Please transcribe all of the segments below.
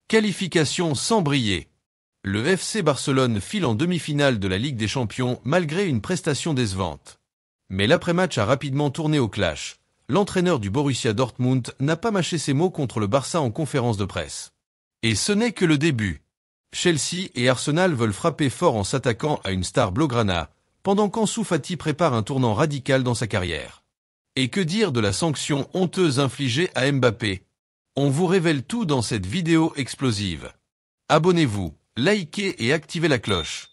Qualification sans briller. Le FC Barcelone file en demi-finale de la Ligue des Champions malgré une prestation décevante. Mais l'après-match a rapidement tourné au clash. L'entraîneur du Borussia Dortmund n'a pas mâché ses mots contre le Barça en conférence de presse. Et ce n'est que le début. Chelsea et Arsenal veulent frapper fort en s'attaquant à une star blaugrana, pendant qu'Ansu Fati prépare un tournant radical dans sa carrière. Et que dire de la sanction honteuse infligée à Mbappé? On vous révèle tout dans cette vidéo explosive. Abonnez-vous, likez et activez la cloche.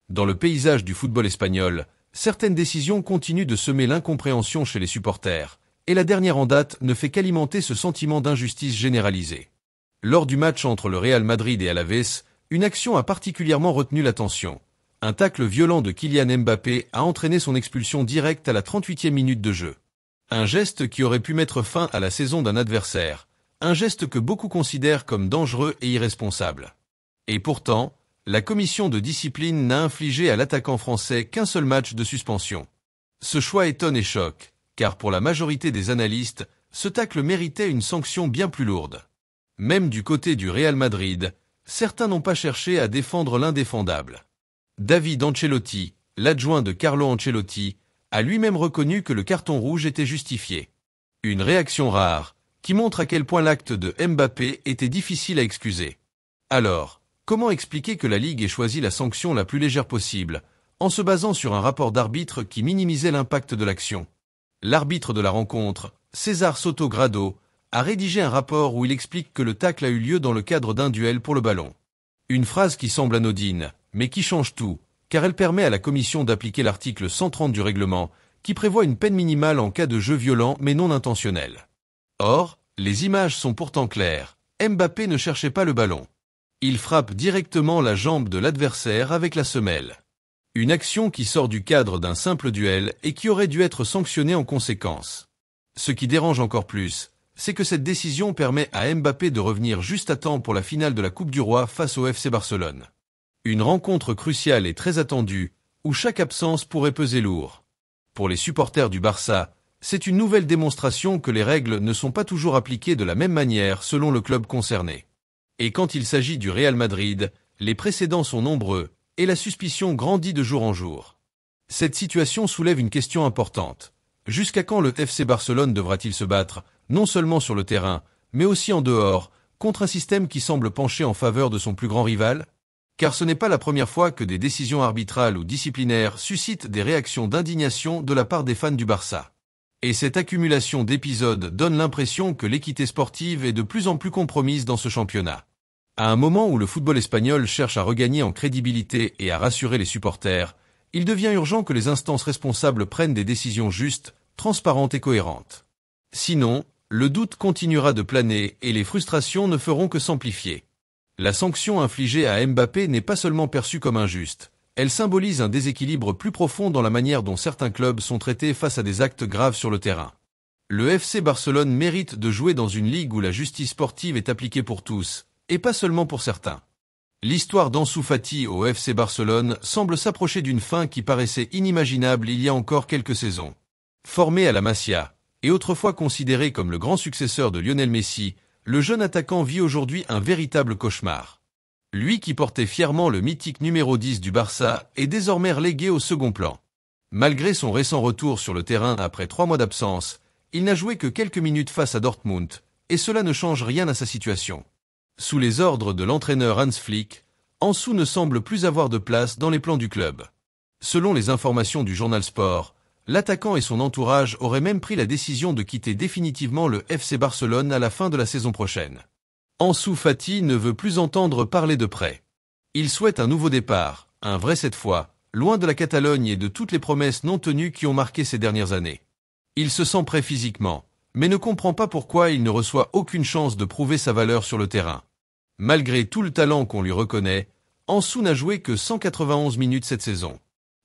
Dans le paysage du football espagnol, certaines décisions continuent de semer l'incompréhension chez les supporters, et la dernière en date ne fait qu'alimenter ce sentiment d'injustice généralisée. Lors du match entre le Real Madrid et Alaves, une action a particulièrement retenu l'attention. Un tacle violent de Kylian Mbappé a entraîné son expulsion directe à la 38e minute de jeu. Un geste qui aurait pu mettre fin à la saison d'un adversaire, un geste que beaucoup considèrent comme dangereux et irresponsable. Et pourtant, la commission de discipline n'a infligé à l'attaquant français qu'un seul match de suspension. Ce choix étonne et choque, car pour la majorité des analystes, ce tacle méritait une sanction bien plus lourde. Même du côté du Real Madrid, certains n'ont pas cherché à défendre l'indéfendable. David Ancelotti, l'adjoint de Carlo Ancelotti, a lui-même reconnu que le carton rouge était justifié. Une réaction rare, qui montre à quel point l'acte de Mbappé était difficile à excuser. Alors, comment expliquer que la Ligue ait choisi la sanction la plus légère possible, en se basant sur un rapport d'arbitre qui minimisait l'impact de l'action? L'arbitre de la rencontre, César Soto Grado, a rédigé un rapport où il explique que le tacle a eu lieu dans le cadre d'un duel pour le ballon. Une phrase qui semble anodine, mais qui change tout, car elle permet à la commission d'appliquer l'article 130 du règlement, qui prévoit une peine minimale en cas de jeu violent mais non intentionnel. Or, les images sont pourtant claires, Mbappé ne cherchait pas le ballon. Il frappe directement la jambe de l'adversaire avec la semelle. Une action qui sort du cadre d'un simple duel et qui aurait dû être sanctionnée en conséquence. Ce qui dérange encore plus, c'est que cette décision permet à Mbappé de revenir juste à temps pour la finale de la Coupe du Roi face au FC Barcelone. Une rencontre cruciale et très attendue, où chaque absence pourrait peser lourd. Pour les supporters du Barça, c'est une nouvelle démonstration que les règles ne sont pas toujours appliquées de la même manière selon le club concerné. Et quand il s'agit du Real Madrid, les précédents sont nombreux, et la suspicion grandit de jour en jour. Cette situation soulève une question importante. Jusqu'à quand le FC Barcelone devra-t-il se battre, non seulement sur le terrain, mais aussi en dehors, contre un système qui semble pencher en faveur de son plus grand rival? Car ce n'est pas la première fois que des décisions arbitrales ou disciplinaires suscitent des réactions d'indignation de la part des fans du Barça. Et cette accumulation d'épisodes donne l'impression que l'équité sportive est de plus en plus compromise dans ce championnat. À un moment où le football espagnol cherche à regagner en crédibilité et à rassurer les supporters, il devient urgent que les instances responsables prennent des décisions justes, transparentes et cohérentes. Sinon, le doute continuera de planer et les frustrations ne feront que s'amplifier. La sanction infligée à Mbappé n'est pas seulement perçue comme injuste, elle symbolise un déséquilibre plus profond dans la manière dont certains clubs sont traités face à des actes graves sur le terrain. Le FC Barcelone mérite de jouer dans une ligue où la justice sportive est appliquée pour tous, et pas seulement pour certains. L'histoire d'Ansu Fati au FC Barcelone semble s'approcher d'une fin qui paraissait inimaginable il y a encore quelques saisons. Formé à la Masia, et autrefois considéré comme le grand successeur de Lionel Messi, le jeune attaquant vit aujourd'hui un véritable cauchemar. Lui qui portait fièrement le mythique numéro 10 du Barça est désormais relégué au second plan. Malgré son récent retour sur le terrain après 3 mois d'absence, il n'a joué que quelques minutes face à Dortmund, et cela ne change rien à sa situation. Sous les ordres de l'entraîneur Hans Flick, Ansu ne semble plus avoir de place dans les plans du club. Selon les informations du journal Sport, l'attaquant et son entourage auraient même pris la décision de quitter définitivement le FC Barcelone à la fin de la saison prochaine. Ansu Fati ne veut plus entendre parler de prêt. Il souhaite un nouveau départ, un vrai cette fois, loin de la Catalogne et de toutes les promesses non tenues qui ont marqué ces dernières années. Il se sent prêt physiquement, mais ne comprend pas pourquoi il ne reçoit aucune chance de prouver sa valeur sur le terrain. Malgré tout le talent qu'on lui reconnaît, Ansu n'a joué que 191 minutes cette saison.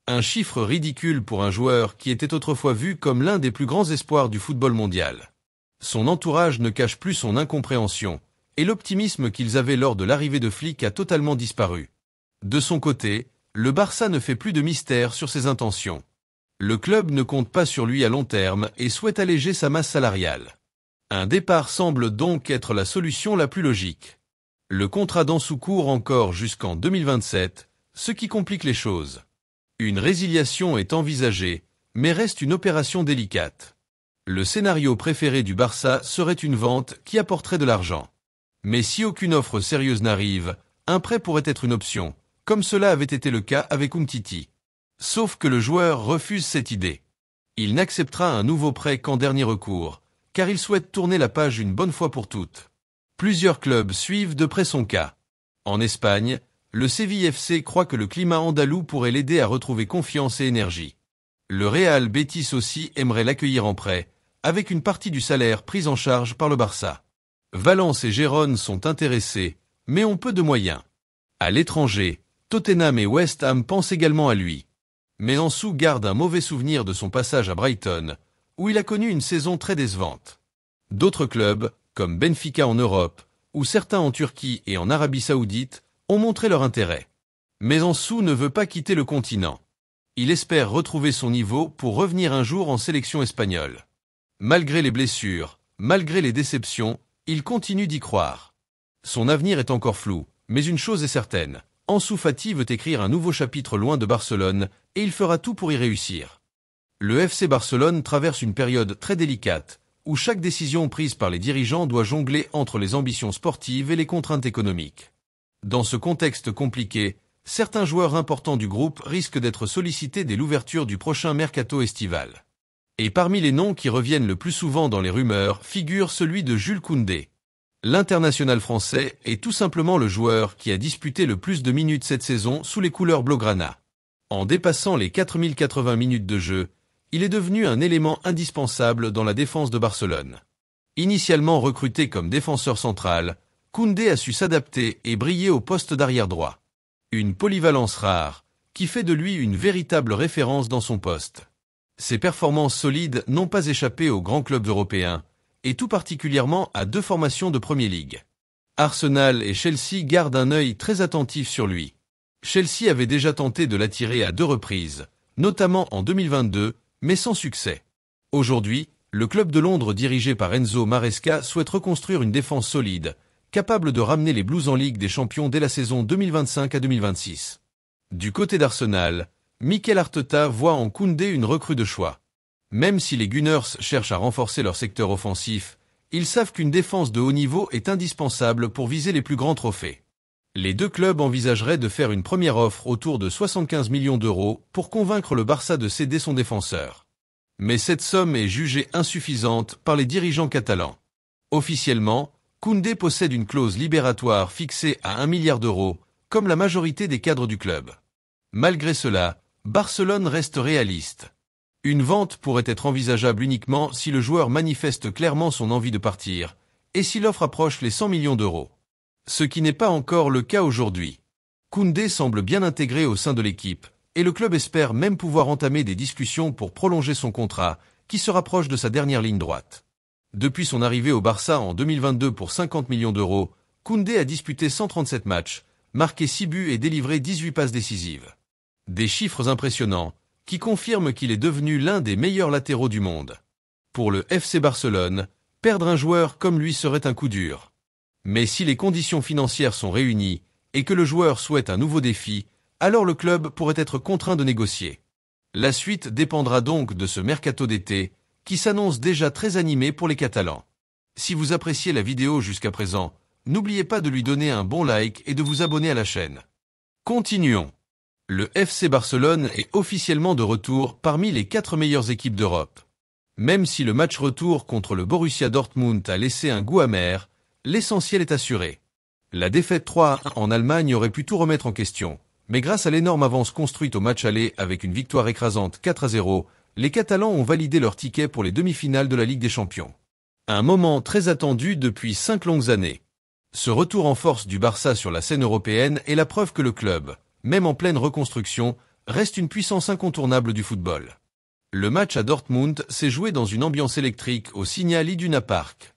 Un chiffre ridicule pour un joueur qui était autrefois vu comme l'un des plus grands espoirs du football mondial. Son entourage ne cache plus son incompréhension, et l'optimisme qu'ils avaient lors de l'arrivée de Flick a totalement disparu. De son côté, le Barça ne fait plus de mystère sur ses intentions. Le club ne compte pas sur lui à long terme et souhaite alléger sa masse salariale. Un départ semble donc être la solution la plus logique. Le contrat d'Ansu court encore jusqu'en 2027, ce qui complique les choses. Une résiliation est envisagée, mais reste une opération délicate. Le scénario préféré du Barça serait une vente qui apporterait de l'argent. Mais si aucune offre sérieuse n'arrive, un prêt pourrait être une option, comme cela avait été le cas avec Umtiti. Sauf que le joueur refuse cette idée. Il n'acceptera un nouveau prêt qu'en dernier recours, car il souhaite tourner la page une bonne fois pour toutes. Plusieurs clubs suivent de près son cas. En Espagne, le Séville FC croit que le climat andalou pourrait l'aider à retrouver confiance et énergie. Le Real Betis aussi aimerait l'accueillir en prêt, avec une partie du salaire prise en charge par le Barça. Valence et Gérone sont intéressés, mais ont peu de moyens. À l'étranger, Tottenham et West Ham pensent également à lui. Mais Ansu garde un mauvais souvenir de son passage à Brighton, où il a connu une saison très décevante. D'autres clubs, comme Benfica en Europe, ou certains en Turquie et en Arabie Saoudite, ont montré leur intérêt. Mais Ansu ne veut pas quitter le continent. Il espère retrouver son niveau pour revenir un jour en sélection espagnole. Malgré les blessures, malgré les déceptions, il continue d'y croire. Son avenir est encore flou, mais une chose est certaine, Ansu Fati veut écrire un nouveau chapitre loin de Barcelone, et il fera tout pour y réussir. Le FC Barcelone traverse une période très délicate, où chaque décision prise par les dirigeants doit jongler entre les ambitions sportives et les contraintes économiques. Dans ce contexte compliqué, certains joueurs importants du groupe risquent d'être sollicités dès l'ouverture du prochain mercato estival. Et parmi les noms qui reviennent le plus souvent dans les rumeurs figure celui de Jules Koundé. L'international français est tout simplement le joueur qui a disputé le plus de minutes cette saison sous les couleurs blaugrana. En dépassant les 4080 minutes de jeu, il est devenu un élément indispensable dans la défense de Barcelone. Initialement recruté comme défenseur central, Koundé a su s'adapter et briller au poste d'arrière droit. Une polyvalence rare, qui fait de lui une véritable référence dans son poste. Ses performances solides n'ont pas échappé aux grands clubs européens, et tout particulièrement à deux formations de Premier League. Arsenal et Chelsea gardent un œil très attentif sur lui. Chelsea avait déjà tenté de l'attirer à 2 reprises, notamment en 2022, mais sans succès. Aujourd'hui, le club de Londres dirigé par Enzo Maresca souhaite reconstruire une défense solide, capable de ramener les Blues en Ligue des Champions dès la saison 2025 à 2026. Du côté d'Arsenal, Mikel Arteta voit en Koundé une recrue de choix. Même si les Gunners cherchent à renforcer leur secteur offensif, ils savent qu'une défense de haut niveau est indispensable pour viser les plus grands trophées. Les deux clubs envisageraient de faire une première offre autour de 75 millions d'euros pour convaincre le Barça de céder son défenseur. Mais cette somme est jugée insuffisante par les dirigeants catalans. Officiellement, Koundé possède une clause libératoire fixée à 1 milliard d'euros, comme la majorité des cadres du club. Malgré cela, Barcelone reste réaliste. Une vente pourrait être envisageable uniquement si le joueur manifeste clairement son envie de partir, et si l'offre approche les 100 millions d'euros. Ce qui n'est pas encore le cas aujourd'hui. Koundé semble bien intégré au sein de l'équipe, et le club espère même pouvoir entamer des discussions pour prolonger son contrat, qui se rapproche de sa dernière ligne droite. Depuis son arrivée au Barça en 2022 pour 50 millions d'euros, Koundé a disputé 137 matchs, marqué 6 buts et délivré 18 passes décisives. Des chiffres impressionnants, qui confirment qu'il est devenu l'un des meilleurs latéraux du monde. Pour le FC Barcelone, perdre un joueur comme lui serait un coup dur. Mais si les conditions financières sont réunies, et que le joueur souhaite un nouveau défi, alors le club pourrait être contraint de négocier. La suite dépendra donc de ce mercato d'été, qui s'annonce déjà très animé pour les Catalans. Si vous appréciez la vidéo jusqu'à présent, n'oubliez pas de lui donner un bon like et de vous abonner à la chaîne. Continuons. Le FC Barcelone est officiellement de retour parmi les 4 meilleures équipes d'Europe. Même si le match retour contre le Borussia Dortmund a laissé un goût amer, l'essentiel est assuré. La défaite 3-1 en Allemagne aurait pu tout remettre en question, mais grâce à l'énorme avance construite au match aller avec une victoire écrasante 4-0, les Catalans ont validé leur ticket pour les demi-finales de la Ligue des Champions. Un moment très attendu depuis 5 longues années. Ce retour en force du Barça sur la scène européenne est la preuve que le club, même en pleine reconstruction, reste une puissance incontournable du football. Le match à Dortmund s'est joué dans une ambiance électrique au Signal Iduna Park.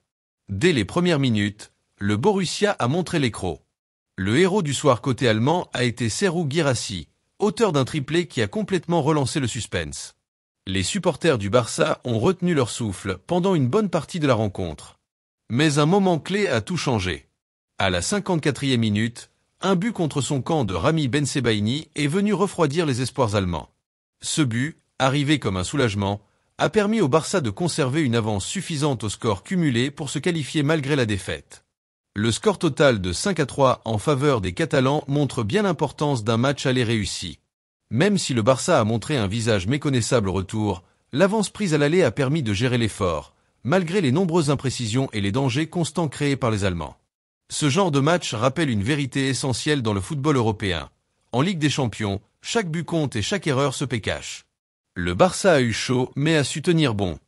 Dès les premières minutes, le Borussia a montré les crocs. Le héros du soir côté allemand a été Serhou Guirassy, auteur d'un triplé qui a complètement relancé le suspense. Les supporters du Barça ont retenu leur souffle pendant une bonne partie de la rencontre. Mais un moment clé a tout changé. À la 54e minute, un but contre son camp de Rami Bensebaini est venu refroidir les espoirs allemands. Ce but, arrivé comme un soulagement, a permis au Barça de conserver une avance suffisante au score cumulé pour se qualifier malgré la défaite. Le score total de 5-3 en faveur des Catalans montre bien l'importance d'un match aller réussi. Même si le Barça a montré un visage méconnaissable au retour, l'avance prise à l'aller a permis de gérer l'effort, malgré les nombreuses imprécisions et les dangers constants créés par les Allemands. Ce genre de match rappelle une vérité essentielle dans le football européen. En Ligue des Champions, chaque but compte et chaque erreur se paie cash. Le Barça a eu chaud mais a su tenir bon.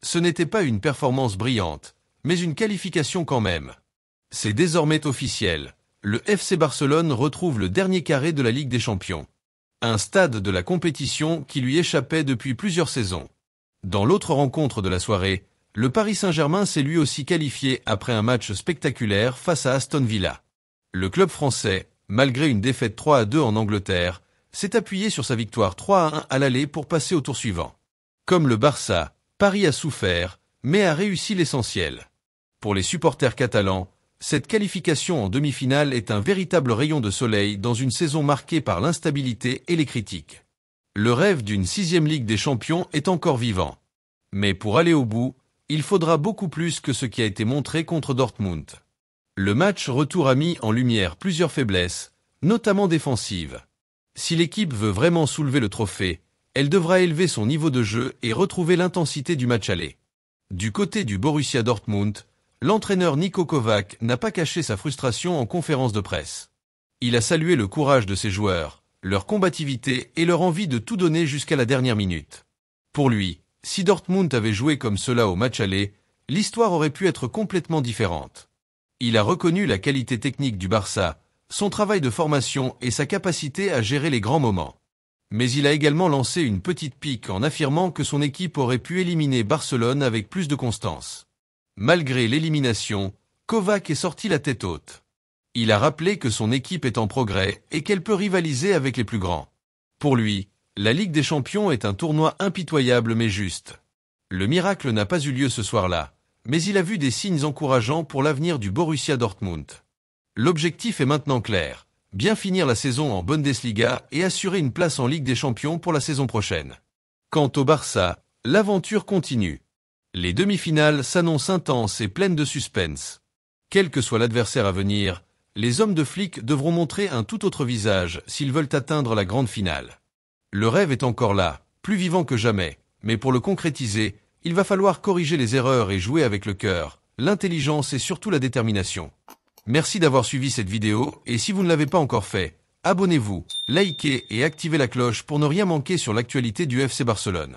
Ce n'était pas une performance brillante, mais une qualification quand même. C'est désormais officiel. Le FC Barcelone retrouve le dernier carré de la Ligue des Champions. Un stade de la compétition qui lui échappait depuis plusieurs saisons. Dans l'autre rencontre de la soirée, le Paris Saint-Germain s'est lui aussi qualifié après un match spectaculaire face à Aston Villa. Le club français, malgré une défaite 3-2 en Angleterre, s'est appuyé sur sa victoire 3-1 à l'aller pour passer au tour suivant. Comme le Barça, Paris a souffert, mais a réussi l'essentiel. Pour les supporters catalans, cette qualification en demi-finale est un véritable rayon de soleil dans une saison marquée par l'instabilité et les critiques. Le rêve d'une 6e Ligue des Champions est encore vivant. Mais pour aller au bout, il faudra beaucoup plus que ce qui a été montré contre Dortmund. Le match retour a mis en lumière plusieurs faiblesses, notamment défensives. Si l'équipe veut vraiment soulever le trophée, elle devra élever son niveau de jeu et retrouver l'intensité du match aller. Du côté du Borussia Dortmund, l'entraîneur Niko Kovac n'a pas caché sa frustration en conférence de presse. Il a salué le courage de ses joueurs, leur combativité et leur envie de tout donner jusqu'à la dernière minute. Pour lui, si Dortmund avait joué comme cela au match aller, l'histoire aurait pu être complètement différente. Il a reconnu la qualité technique du Barça, son travail de formation et sa capacité à gérer les grands moments. Mais il a également lancé une petite pique en affirmant que son équipe aurait pu éliminer Barcelone avec plus de constance. Malgré l'élimination, Kovac est sorti la tête haute. Il a rappelé que son équipe est en progrès et qu'elle peut rivaliser avec les plus grands. Pour lui, la Ligue des Champions est un tournoi impitoyable mais juste. Le miracle n'a pas eu lieu ce soir-là, mais il a vu des signes encourageants pour l'avenir du Borussia Dortmund. L'objectif est maintenant clair, bien finir la saison en Bundesliga et assurer une place en Ligue des Champions pour la saison prochaine. Quant au Barça, l'aventure continue. Les demi-finales s'annoncent intenses et pleines de suspense. Quel que soit l'adversaire à venir, les hommes de Flick devront montrer un tout autre visage s'ils veulent atteindre la grande finale. Le rêve est encore là, plus vivant que jamais, mais pour le concrétiser, il va falloir corriger les erreurs et jouer avec le cœur, l'intelligence et surtout la détermination. Merci d'avoir suivi cette vidéo et si vous ne l'avez pas encore fait, abonnez-vous, likez et activez la cloche pour ne rien manquer sur l'actualité du FC Barcelone.